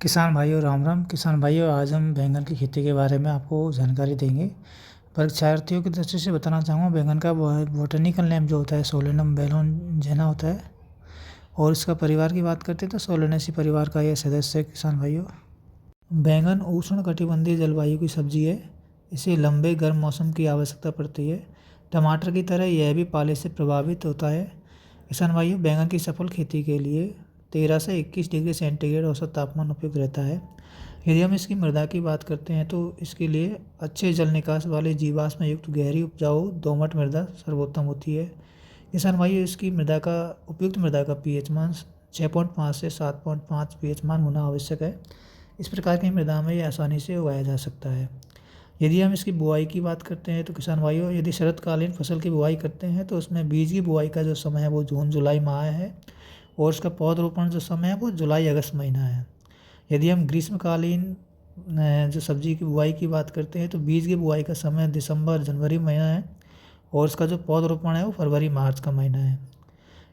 किसान भाइयों राम राम। किसान भाइयों, आज हम बैंगन की खेती के बारे में आपको जानकारी देंगे। परीक्षार्थियों की दृष्टि से बताना चाहूँगा, बैंगन का बोटेनिकल नेम जो होता है सोलेनम बेलोंजेना होता है। और इसका परिवार की बात करते हैं तो सोलेनेसी परिवार का यह सदस्य है। किसान भाइयों, बैंगन उष्णकटिबंधीय जलवायु की सब्जी है। इसे लंबे गर्म मौसम की आवश्यकता पड़ती है। टमाटर की तरह यह भी पाले से प्रभावित होता है। किसान भाइयों, बैंगन की सफल खेती के लिए 13 से 21 डिग्री सेंटीग्रेड औसत तापमान उपयुक्त रहता है। यदि हम इसकी मृदा की बात करते हैं तो इसके लिए अच्छे जल निकास वाले जीवाश्म युक्त गहरी उपजाऊ दोमट मृदा सर्वोत्तम होती है। किसान भाइयों, इसकी उपयुक्त मृदा का पीएच मान 6.5 से 7.5 पीएच मान होना आवश्यक है। इस प्रकार की मृदा में यह आसानी से उगाया जा सकता है। यदि हम इसकी बुआई की बात करते हैं तो किसान भाइयों, यदि शरतकालीन फसल की बुआई करते हैं तो उसमें बीज की बुआई का जो समय है वो जून जुलाई माह है। और उसका पौधरोपण जो समय है वो जुलाई अगस्त महीना है। यदि हम ग्रीष्मकालीन जो सब्जी की बुआई की बात करते हैं तो बीज की बुआई का समय दिसंबर जनवरी महीना है। और उसका जो पौधरोपण है वो फरवरी मार्च का महीना है।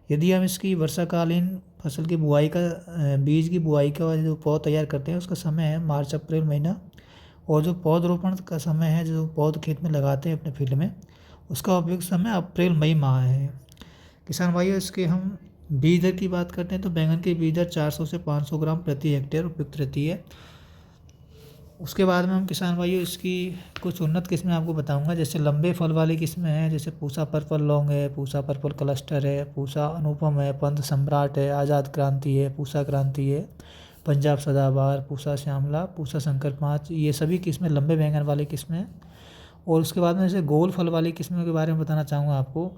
यदि हम इसकी वर्षाकालीन फसल की बुआई का बीज की बुआई का जो पौध तैयार करते हैं उसका समय है मार्च अप्रैल महीना। और जो पौधरोपण का समय है, जो पौध खेत में लगाते हैं अपने फील्ड में, उसका उपयुक्त समय अप्रैल मई माह है। किसान भाइयों, इसके हम बीज दर की बात करते हैं तो बैंगन की बीज दर 400 से 500 ग्राम प्रति हेक्टेयर उपयुक्त रहती है। उसके बाद में हम किसान भाइयों इसकी कुछ उन्नत किस्में आपको बताऊंगा। जैसे लंबे फल वाली किस्में हैं, जैसे पूसा पर्पल लॉन्ग है, पूसा पर्पल क्लस्टर है, पूसा अनुपम है, पंत सम्राट है, आज़ाद क्रांति है, पूसा क्रांति है, पंजाब सदाबहार, पूसा श्यामला, पूसा शंकर 5, ये सभी किस्में लंबे बैंगन वाली किस्में हैं। और उसके बाद में जैसे गोल फल वाली किस्मों के बारे में बताना चाहूँगा आपको।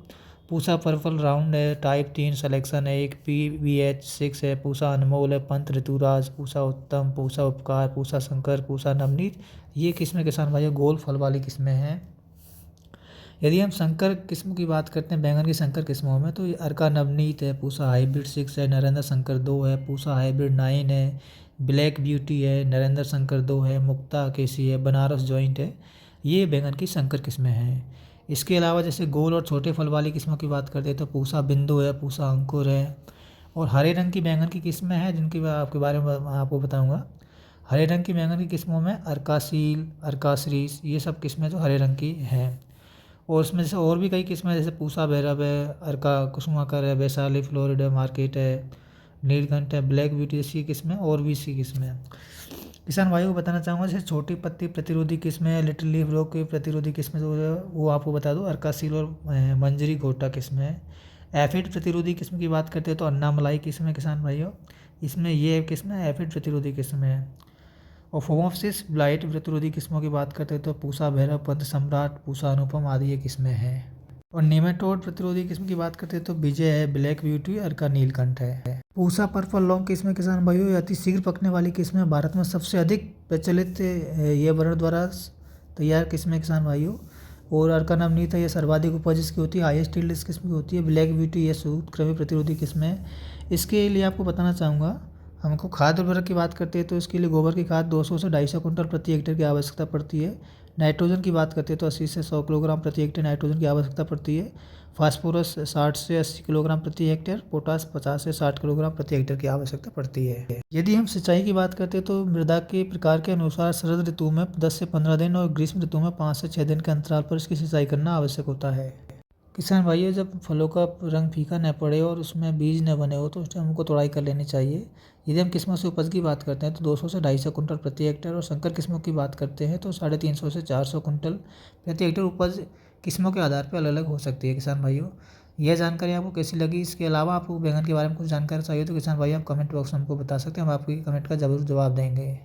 पूसा पर्पल राउंड है, टाइप 3 सिलेक्शन है, एक PVH6 है, पूसा अनमोल है, पंत ऋतुराज, पूसा उत्तम, पूसा उपकार, पूसा शंकर, पूसा नवनीत, ये किस्में किसान भाइयों गोल फल वाली किस्में हैं। यदि हम संकर किस्म की बात करते हैं बैंगन की संकर किस्मों में तो ये अर्का नवनीत है, पूसा हाइब्रिड 6 है, नरेंद्र शंकर 2 है, पूसा हाइब्रिड 9 है, ब्लैक ब्यूटी है, नरेंद्र शंकर 2 है, मुक्ता केसी है, बनारस जॉइंट है। ये बैंगन की संकर किस्में हैं। इसके अलावा जैसे गोल और छोटे फल वाली किस्मों की बात करते हैं तो पूसा बिंदु है, पूसा अंकुर है। और हरे रंग की बैंगन की किस्में हैं जिनकी मैं आपके बारे में आपको बताऊंगा। हरे रंग की बैंगन की किस्मों में अर्कासील, अर्काश्रीस, ये सब किस्में जो हरे रंग की हैं। और उसमें जैसे और भी कई किस्में जैसे पूसा भैरव है, अर्का कुसुमाकर है, वैशाली फ्लोरिडा मार्केट है, नीलकंठ है, ब्लैक ब्यूटी, जैसी किस्में और भी इसी किस्में हैं। किसान भाइयों को बताना चाहूँगा जैसे छोटी पत्ती प्रतिरोधी किस्में, लिटिल लीफ रोग की प्रतिरोधी किस्में जो है वो आपको बता दूँ, अर्कासील और मंजरी घोटा किस्में हैं। एफिड प्रतिरोधी किस्म की बात करते हैं तो अन्नामलाई किस्म है किसान भाइयों, इसमें ये किस्म एफिड प्रतिरोधी किस्म है। और फोमोप्सिस ब्लाइट प्रतिरोधी किस्मों की बात करते हैं तो पूसा भैरव, पंत सम्राट, पूसा अनुपम आदि ये किस्में हैं। और नेमाटोड प्रतिरोधी किस्म की बात करते हैं तो विजय है, ब्लैक ब्यूटी, अर्का नीलकंठ है। पूसा पर्पल लॉन्ग किस्में किसान भाइयों ये अति शीघ्र पकने वाली किस्में, भारत में सबसे अधिक प्रचलित ये वर्ण द्वारा तैयार किस्में किसान भाइयों। और अर्का नवनीत है, ये सर्वाधिक उपज इसकी होती है, हाईएस्ट यील्ड इस किस्म की होती है। ब्लैक ब्यूटी ये सूत्रकृमि प्रतिरोधी किस्में है। इसके लिए आपको बताना चाहूँगा, हमको खाद उर्वरक की बात करते हैं तो इसके लिए गोबर की खाद 200 से 250 कुंटल प्रति हेक्टेयर की आवश्यकता पड़ती है। नाइट्रोजन की बात करते हैं तो 80 से 100 किलोग्राम प्रति हेक्टेयर नाइट्रोजन की आवश्यकता पड़ती है। फास्फोरस 60 से 80 किलोग्राम प्रति हेक्टेयर, पोटास 50 से 60 किलोग्राम प्रति हेक्टेयर की आवश्यकता पड़ती है। यदि हम सिंचाई की बात करते हैं तो मृदा के प्रकार के अनुसार शरद ऋतु में 10 से 15 दिन और ग्रीष्म ऋतु में 5 से 6 दिन के अंतराल पर इसकी सिंचाई करना आवश्यक होता है। किसान भाइयों, जब फलों का रंग फीका न पड़े और उसमें बीज न बने हो तो उस टाइम हमको तोड़ाई कर लेनी चाहिए। यदि हम किस्मों से उपज की बात करते हैं तो 200 से 250 कुंटल प्रति हेक्टेयर, और संकर किस्मों की बात करते हैं तो 350 से 400 कुंटल प्रति हेक्टेयर उपज किस्मों के आधार पर अलग अलग हो सकती है। किसान भाइयों, यह जानकारी आपको कैसी लगी? इसके अलावा आपको बैंगन के बारे में कुछ जानकारी चाहिए तो किसान भाई आप कमेंट बॉक्स में हमको बता सकते हैं, हम आपकी कमेंट का जरूर जवाब देंगे।